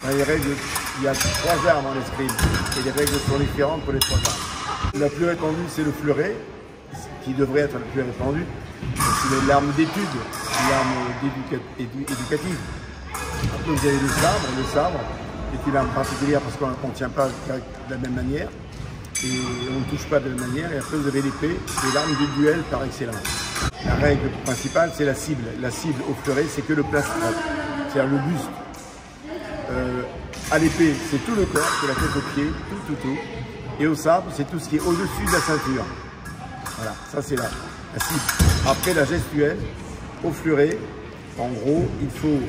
Dans les règles, il y a 3 armes en escrime et les règles sont différentes pour les 3 armes. La plus répandue, c'est le fleuret, qui devrait être la plus répandue. C'est l'arme d'étude, l'arme éducative. Après, vous avez le sabre est une arme particulière parce qu'on ne tient pas de la même manière et on ne touche pas de la même manière. Et après, vous avez l'épée, c'est l'arme du duel par excellence. La règle principale, c'est la cible. La cible au fleuret, c'est que le plastron, c'est-à-dire le buste. À l'épée, c'est tout le corps, c'est la tête aux pieds, tout. Et au sabre, c'est tout ce qui est au-dessus de la ceinture. Voilà, ça c'est la cible. Après, la gestuelle, au fleuret, en gros, il faut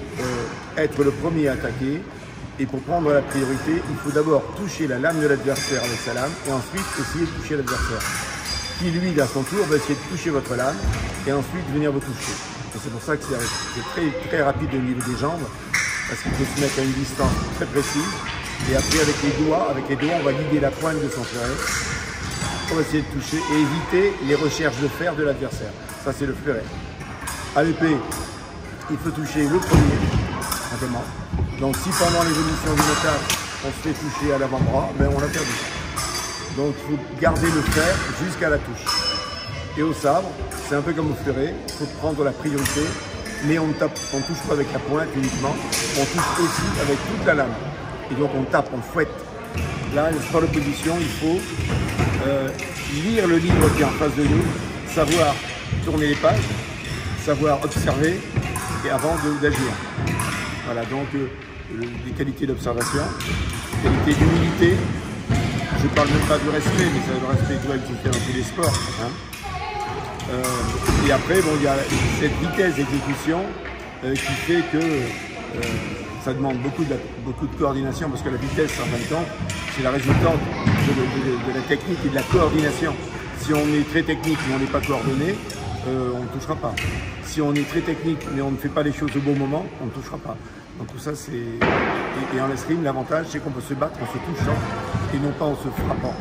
être le premier à attaquer. Et pour prendre la priorité, il faut d'abord toucher la lame de l'adversaire avec sa lame et ensuite essayer de toucher l'adversaire. Qui, lui, à son tour, va essayer de toucher votre lame et ensuite venir vous toucher. Et c'est pour ça que c'est très rapide au niveau des jambes, parce qu'il faut se mettre à une distance très précise. Et après, avec les doigts, on va guider la pointe de son fleuret. On va essayer de toucher et éviter les recherches de fer de l'adversaire. Ça, c'est le fleuret. À l'épée, il faut toucher le premier, simplement. Donc, si pendant l'évolution du métal, on se fait toucher à l'avant-bras, ben on l'a perdu. Donc, il faut garder le fer jusqu'à la touche. Et au sabre, c'est un peu comme au fleuret, il faut prendre la priorité, mais on ne touche pas avec la pointe uniquement, on touche aussi avec toute la lame. Et donc, on tape, on fouette. Là, sur l'opposition, il faut lire le livre qui est en face de nous, savoir tourner les pages, savoir observer et avant d'agir. Voilà, donc des qualités d'observation, qualités d'humilité. Je ne parle même pas du respect, mais le respect doit exister dans tous les sports. Hein. Et après, bon, il y a cette vitesse d'exécution qui fait que ça demande beaucoup de coordination, parce que la vitesse, en fin de compte, c'est la résultante de la technique et de la coordination. Si on est très technique mais on n'est pas coordonné, on ne touchera pas. Si on est très technique mais on ne fait pas les choses au bon moment, on ne touchera pas. Donc tout ça, c'est... Et en escrime, l'avantage, c'est qu'on peut se battre en se touchant et non pas en se frappant.